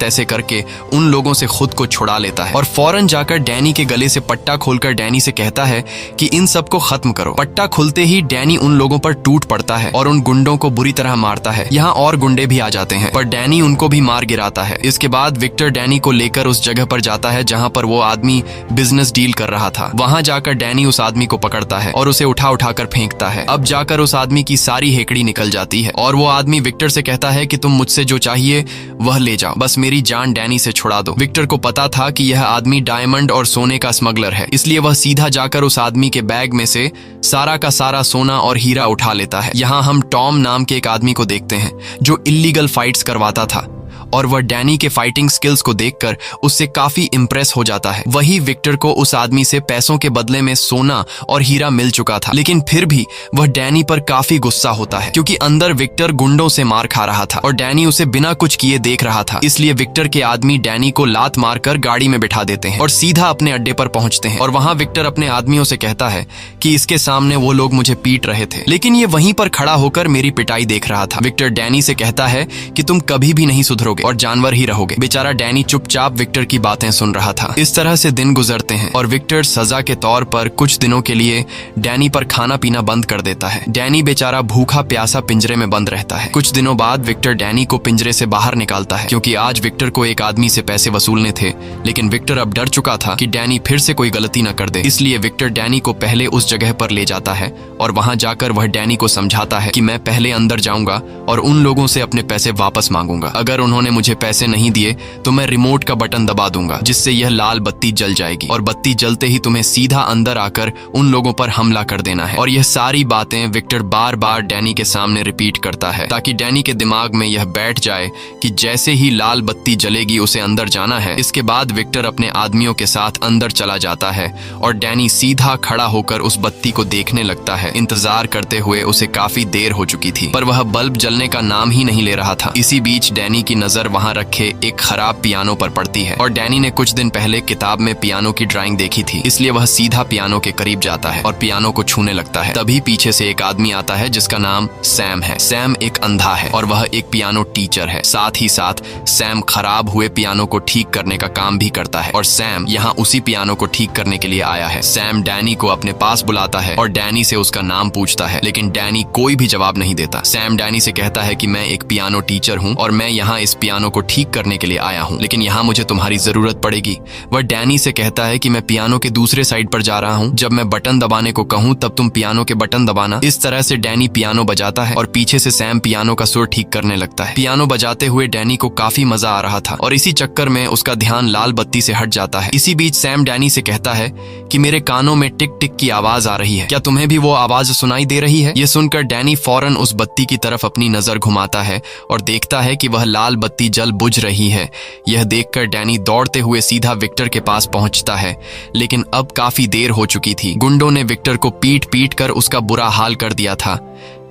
तैसे करके उन लोगों से खुद को छुड़ा लेता है और फौरन जाकर डैनी के गले से पट्टा खोलकर डैनी से कहता है कि इन सबको खत्म करो। पट्टा खुलते ही डैनी उन लोगों पर टूट पड़ता है और उन गुंडों को बुरी तरह मारता है। यहाँ और गुंडे भी आ जाते हैं पर डैनी उनको भी मार गिराता है। इसके बाद विक्टर डैनी को लेकर उस जगह पर जाता है जहाँ पर वो आदमी बिजनेस डील कर रहा था। वहाँ जाकर डैनी उस आदमी को पकड़ता है और उसे उठा कर फेंकता है। अब जाकर उस आदमी की सारी हेकड़ी निकल जाती है और वो आदमी विक्टर से कहता है कि तुम मुझसे जो चाहिए वह ले जाओ, बस मेरी जान डैनी से छुड़ा दो। विक्टर को पता था कि यह आदमी डायमंड और सोने का स्मगलर है, इसलिए वह सीधा जाकर उस आदमी के बैग में से सारा का सारा सोना और हीरा उठा लेता है। यहाँ हम टॉम नाम के एक आदमी को देखते हैं जो इल्लीगल फाइट्स करवाता था और वह डैनी के फाइटिंग स्किल्स को देखकर उससे काफी इंप्रेस हो जाता है। वही विक्टर को उस आदमी से पैसों के बदले में सोना और हीरा मिल चुका था, लेकिन फिर भी वह डैनी पर काफी गुस्सा होता है क्योंकि अंदर विक्टर गुंडों से मार खा रहा था और डैनी उसे बिना कुछ किए देख रहा था। इसलिए विक्टर के आदमी डैनी को लात मारकर गाड़ी में बिठा देते हैं और सीधा अपने अड्डे पर पहुंचते हैं। और वहां विक्टर अपने आदमियों से कहता है कि इसके सामने वो लोग मुझे पीट रहे थे, लेकिन ये वहीं पर खड़ा होकर मेरी पिटाई देख रहा था। विक्टर डैनी से कहता है कि तुम कभी भी नहीं सुधरोगे और जानवर ही रहोगे। बेचारा डैनी चुपचाप विक्टर की बातें सुन रहा था। इस तरह से दिन गुजरते हैं और विक्टर सजा के तौर पर कुछ दिनों के लिए डैनी पर खाना पीना बंद कर देता है। डैनी बेचारा भूखा प्यासा पिंजरे में बंद रहता है। कुछ दिनों बाद विक्टर डैनी को पिंजरे से बाहर निकालता है क्योंकि आज विक्टर को एक आदमी से पैसे वसूलने थे, लेकिन विक्टर अब डर चुका था कि डैनी फिर से कोई गलती न कर दे। इसलिए विक्टर डैनी को पहले उस जगह पर ले जाता है और वहां जाकर वह डैनी को समझाता है कि मैं पहले अंदर जाऊंगा और उन लोगों से अपने पैसे वापस मांगूंगा। अगर उन्होंने मुझे पैसे नहीं दिए तो मैं रिमोट का बटन दबा दूंगा जिससे यह लाल बत्ती जल जाएगी और बत्ती जलते ही तुम्हें सीधा अंदर आकर उन लोगों पर हमला कर देना है। और यह सारी बातें विक्टर बार बार डैनी के सामने रिपीट करता है ताकि डैनी के दिमाग में यह बैठ जाए कि जैसे ही लाल बत्ती जलेगी उसे अंदर जाना है। इसके बाद विक्टर अपने आदमियों के साथ अंदर चला जाता है और डैनी सीधा खड़ा होकर उस बत्ती को देखने लगता है। इंतजार करते हुए उसे काफी देर हो चुकी थी पर वह बल्ब जलने का नाम ही नहीं ले रहा था। इसी बीच डैनी की नजर वहां रखे एक खराब पियानो पर पड़ती है और डैनी ने कुछ दिन पहले किताब में पियानो की ड्राइंग देखी थी, इसलिए वह सीधा पियानो के करीब जाता है और पियानो को छूने लगता है। तभी पीछे से एक आदमी आता है जिसका नाम सैम है। सैम एक अंधा है और वह एक पियानो टीचर है। साथ ही साथ सैम खराब हुए पियानो को ठीक करने का काम भी करता है और सैम यहाँ उसी पियानो को ठीक करने के लिए आया है। सैम डैनी को अपने पास बुलाता है और डैनी से उसका नाम पूछता है, लेकिन डैनी कोई भी जवाब नहीं देता। सैम डैनी से कहता है कि मैं एक पियानो टीचर हूँ और मैं यहाँ इस पियानो को ठीक करने के लिए आया हूँ, लेकिन यहाँ मुझे तुम्हारी जरूरत पड़ेगी। वह डैनी से कहता है कि मैं पियानो के दूसरे साइड पर जा रहा हूँ, जब मैं बटन दबाने को कहूँ तब तुम पियानो के बटन दबाना। इस तरह से डैनी पियानो बजाता है और पीछे से सैम पियानो का सुर ठीक करने लगता है। पियानो बजाते हुए डैनी को काफी मजा आ रहा था और इसी चक्कर में उसका ध्यान लाल बत्ती से हट जाता है। इसी बीच सैम डैनी से कहता है कि मेरे कानों में टिक टिक की आवाज आ रही है, क्या तुम्हें भी वो आवाज सुनाई दे रही है? ये सुनकर डैनी फौरन उस बत्ती की तरफ अपनी नजर घुमाता है और देखता है कि वह लाल बत्ती जल बुझ रही है। यह देखकर डैनी दौड़ते हुए सीधा विक्टर के पास पहुंचता है, लेकिन अब काफी देर हो चुकी थी। गुंडों ने विक्टर को पीट पीट कर उसका बुरा हाल कर दिया था।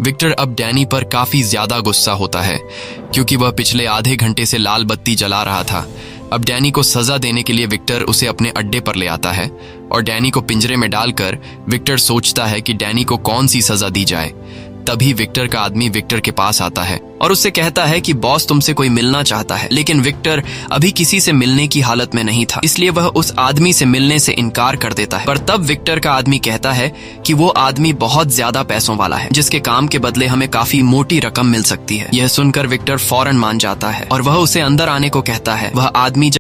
विक्टर अब डैनी पर काफी ज्यादा गुस्सा होता है क्योंकि वह पिछले आधे घंटे से लाल बत्ती जला रहा था। अब डैनी को सजा देने के लिए विक्टर उसे अपने अड्डे पर ले आता है और डैनी को पिंजरे में डालकर विक्टर सोचता है कि डैनी को कौन सी सजा दी जाए। तभी विक्टर का आदमी विक्टर के पास आता है और उससे कहता है कि बॉस तुमसे कोई मिलना चाहता है, लेकिन विक्टर अभी किसी से मिलने की हालत में नहीं था, इसलिए वह उस आदमी से मिलने से इनकार कर देता है। पर तब विक्टर का आदमी कहता है कि वो आदमी बहुत ज्यादा पैसों वाला है जिसके काम के बदले हमें काफी मोटी रकम मिल सकती है। यह सुनकर विक्टर फौरन मान जाता है और वह उसे अंदर आने को कहता है। वह आदमी